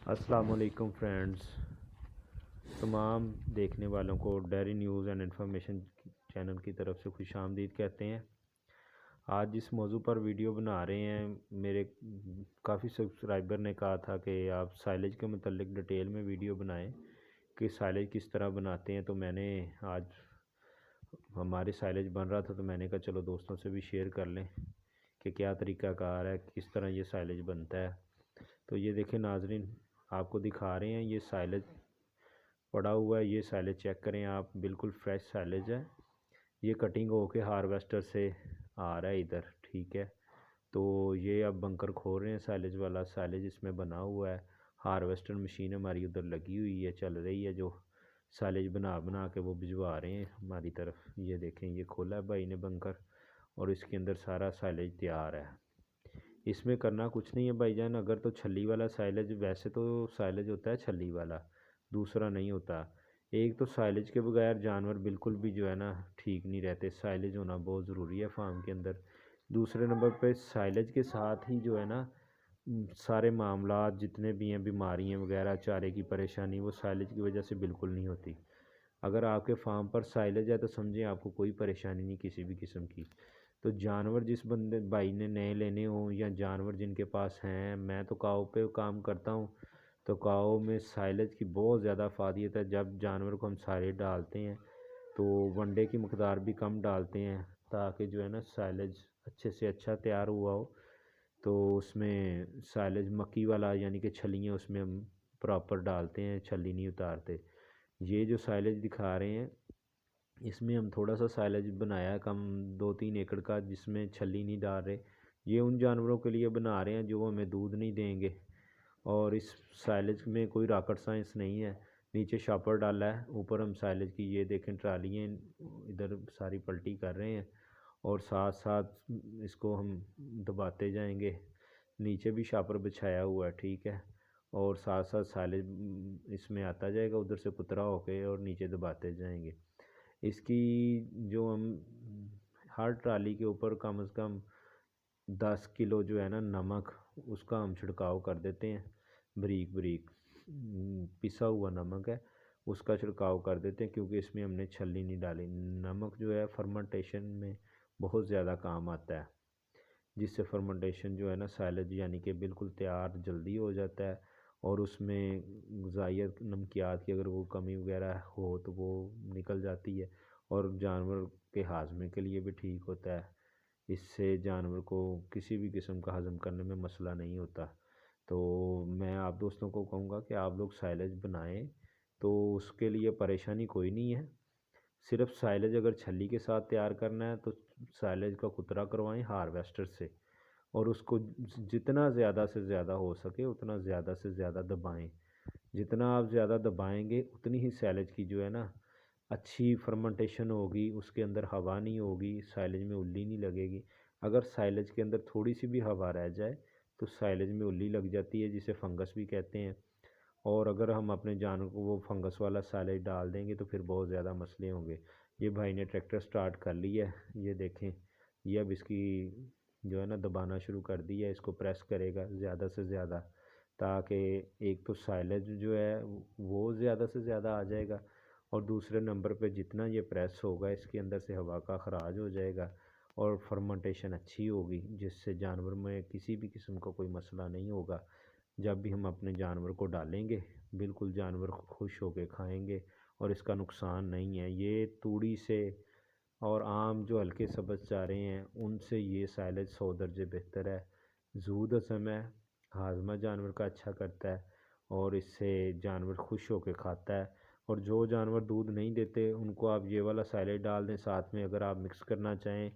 अस्सलाम वालेकुम फ्रेंड्स। तमाम देखने वालों को dairy news and information channel की तरफ से खुशामदीद कहते हैं। आज जिस मौजू पर वीडियो बना रहे हैं, मेरे काफ़ी सब्सक्राइबर ने कहा था कि आप साइलेज के मतलब डिटेल में वीडियो बनाएं कि साइलेज किस तरह बनाते हैं। तो मैंने आज हमारे साइलेज बन रहा था तो मैंने कहा चलो दोस्तों से भी शेयर कर लें कि क्या तरीक़ाकार है, किस तरह ये साइलेज बनता है। तो ये देखें नाजरीन, आपको दिखा रहे हैं ये साइलेज पड़ा हुआ है। ये साइलेज चेक करें आप, बिल्कुल फ्रेश साइलेज है। ये कटिंग होके हार्वेस्टर से आ रहा है इधर, ठीक है। तो ये अब बंकर खोल रहे हैं साइलेज वाला। साइलेज इसमें बना हुआ है, हार्वेस्टर मशीन हमारी उधर लगी हुई है, चल रही है, जो साइलेज बना बना के वो भिजवा रहे हैं हमारी तरफ। ये देखें, ये खोला है भाई ने बंकर और इसके अंदर सारा साइलेज तैयार है। इसमें करना कुछ नहीं है भाईजान। अगर तो छल्ली वाला साइलेज, वैसे तो साइलेज होता है छल्ली वाला, दूसरा नहीं होता। एक तो साइलेज के बगैर जानवर बिल्कुल भी जो है ना ठीक नहीं रहते। साइलेज होना बहुत ज़रूरी है फार्म के अंदर। दूसरे नंबर पे साइलेज के साथ ही जो है ना सारे मामला जितने भी हैं, बीमारियां वगैरह, चारे की परेशानी, वो साइलेज की वजह से बिल्कुल नहीं होती। अगर आपके फार्म पर साइलेज है तो समझें आपको कोई परेशानी नहीं किसी भी किस्म की। तो जानवर जिस बंदे भाई ने नए लेने हों या जानवर जिनके पास हैं, मैं तो काऊ पे काम करता हूँ, तो काऊ में साइलेज की बहुत ज़्यादा फ़ायदा है। जब जानवर को हम साइलेज डालते हैं तो वनडे की मकदार भी कम डालते हैं ताकि जो है ना साइलेज अच्छे से अच्छा तैयार हुआ हो। तो उसमें साइलेज मक्की वाला यानी कि छलियाँ उसमें हम प्रॉपर डालते हैं, छली नहीं उतारते। ये जो साइलेज दिखा रहे हैं इसमें हम थोड़ा सा साइलेज बनाया कम, 2-3 एकड़ का, जिसमें छली नहीं डाल रहे। ये उन जानवरों के लिए बना रहे हैं जो हमें दूध नहीं देंगे। और इस साइलेज में कोई रॉकेट साइंस नहीं है। नीचे शापर डाला है, ऊपर हम साइलेज की ये देखें ट्रालियाँ इधर सारी पलटी कर रहे हैं और साथ साथ इसको हम दबाते जाएंगे। नीचे भी शापर बिछाया हुआ है, ठीक है। और साथ साथ साइलेज इसमें आता जाएगा उधर से पुतरा होके और नीचे दबाते जाएंगे। इसकी जो हम हर ट्राली के ऊपर कम से कम 10 किलो जो है ना नमक, उसका हम छिड़काव कर देते हैं। बारीक बारीक पिसा हुआ नमक है, उसका छिड़काव कर देते हैं, क्योंकि इसमें हमने छलनी नहीं डाली। नमक जो है फर्मेंटेशन में बहुत ज़्यादा काम आता है, जिससे फर्मेंटेशन जो है ना साइलेज यानी कि बिल्कुल तैयार जल्दी हो जाता है। और उसमें ग़िज़ाइयत नमकियात की अगर वो कमी वगैरह हो तो वो निकल जाती है और जानवर के हाजमे के लिए भी ठीक होता है। इससे जानवर को किसी भी किस्म का हज़म करने में मसला नहीं होता। तो मैं आप दोस्तों को कहूँगा कि आप लोग साइलेज बनाएं, तो उसके लिए परेशानी कोई नहीं है। सिर्फ साइलेज अगर छल्ली के साथ तैयार करना है तो साइलेज का कुतरा करवाएं हार्वेस्टर से और उसको जितना ज़्यादा से ज़्यादा हो सके उतना ज़्यादा से ज़्यादा दबाएं। जितना आप ज़्यादा दबाएंगे उतनी ही साइलेज की जो है ना अच्छी फर्मेंटेशन होगी, उसके अंदर हवा नहीं होगी, साइलेज में उल्ली नहीं लगेगी। अगर साइलेज के अंदर थोड़ी सी भी हवा रह जाए तो साइलेज में उल्ली लग जाती है, जिसे फंगस भी कहते हैं। और अगर हम अपने जानवर को वो फंगस वाला साइलेज डाल देंगे तो फिर बहुत ज़्यादा मसले होंगे। ये भाई ने ट्रैक्टर स्टार्ट कर लिया है, ये देखें। ये अब इसकी जो है ना दबाना शुरू कर दिया है, इसको प्रेस करेगा ज़्यादा से ज़्यादा, ताकि एक तो साइलेज जो है वो ज़्यादा से ज़्यादा आ जाएगा और दूसरे नंबर पे जितना ये प्रेस होगा इसके अंदर से हवा का अखराज हो जाएगा और फर्मेंटेशन अच्छी होगी, जिससे जानवर में किसी भी किस्म का कोई मसला नहीं होगा। जब भी हम अपने जानवर को डालेंगे बिल्कुल जानवर खुश होकर खाएंगे और इसका नुकसान नहीं है। ये तूड़ी से और आम जो हल्के सब्ज़ चारे हैं उनसे ये साइलेज 100 दर्जे बेहतर है। जूद हज़म है, हाजमा जानवर का अच्छा करता है और इससे जानवर खुश होकर खाता है। और जो जानवर दूध नहीं देते उनको आप ये वाला साइलेज डाल दें साथ में। अगर आप मिक्स करना चाहें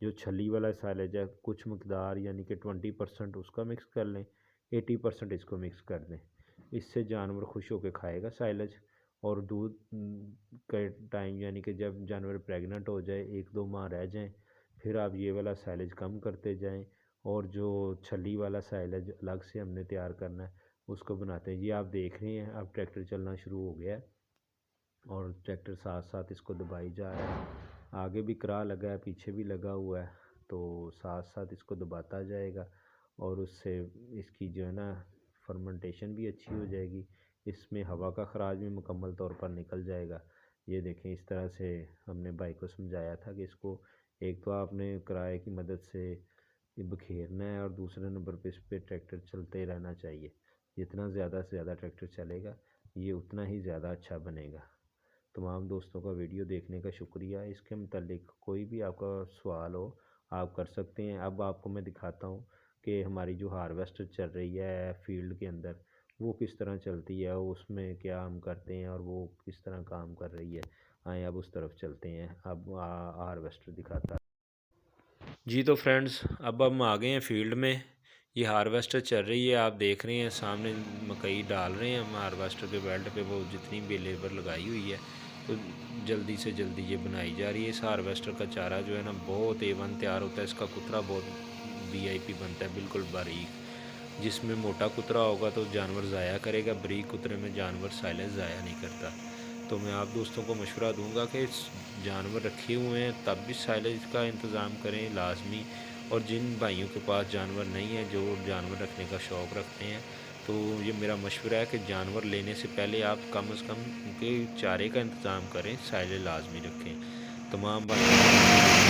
जो छली वाला साइलेज है, कुछ मकदार यानी कि 20% उसका मिक्स कर लें, 80% इसको मिक्स कर दें। इससे जानवर खुश होकर खाएगा साइलेज। और दूध के टाइम यानी कि जब जानवर प्रेग्नेंट हो जाए, 1-2 माह रह जाएं, फिर आप ये वाला साइलेज कम करते जाएं और जो छली वाला साइलेज अलग से हमने तैयार करना है उसको बनाते हैं। ये आप देख रहे हैं अब ट्रैक्टर चलना शुरू हो गया है और ट्रैक्टर साथ साथ इसको दबाई जा रहा है। आगे भी करा लगा है, पीछे भी लगा हुआ है, तो साथ साथ इसको दबाता जाएगा और उससे इसकी जो है ना फर्मेंटेशन भी अच्छी हो जाएगी, इसमें हवा का खराज भी मुकम्मल तौर पर निकल जाएगा। ये देखें, इस तरह से हमने भाई को समझाया था कि इसको एक तो आपने किराए की मदद से ये बखेरना है और दूसरे नंबर पे इस पर ट्रैक्टर चलते रहना चाहिए। जितना ज़्यादा से ज़्यादा ट्रैक्टर चलेगा ये उतना ही ज़्यादा अच्छा बनेगा। तमाम दोस्तों का वीडियो देखने का शुक्रिया। इसके मतलब कोई भी आपका सवाल हो आप कर सकते हैं। अब आपको मैं दिखाता हूँ कि हमारी जो हार्वेस्टर चल रही है फील्ड के अंदर वो किस तरह चलती है, उसमें क्या हम करते हैं और वो किस तरह काम कर रही है। आए अब उस तरफ चलते हैं। अब हार्वेस्टर दिखाता है जी। तो फ्रेंड्स अब हम आ गए हैं फील्ड में। ये हार्वेस्टर चल रही है, आप देख रहे हैं सामने मकई डाल रहे हैं हम हार्वेस्टर के बेल्ट पे। वो जितनी भी लेबर लगाई हुई है तो जल्दी से जल्दी ये बनाई जा रही है। इस हार्वेस्टर का चारा जो है ना बहुत A1 तैयार होता है। इसका कुतरा बहुत VIP बनता है, बिल्कुल बारीक। जिसमें मोटा कुतरा होगा तो जानवर ज़ाया करेगा, बारीक कुतरे में जानवर साइलेज ज़ाया नहीं करता। तो मैं आप दोस्तों को मशवरा दूंगा कि जानवर रखे हुए हैं तब भी साइलेज का इंतज़ाम करें लाजमी। और जिन भाइयों के पास जानवर नहीं है, जो जानवर रखने का शौक़ रखते हैं, तो ये मेरा मशवरा है कि जानवर लेने से पहले आप कम से कम उनके चारे का इंतज़ाम करें, साइलेज लाजमी रखें। तमाम बात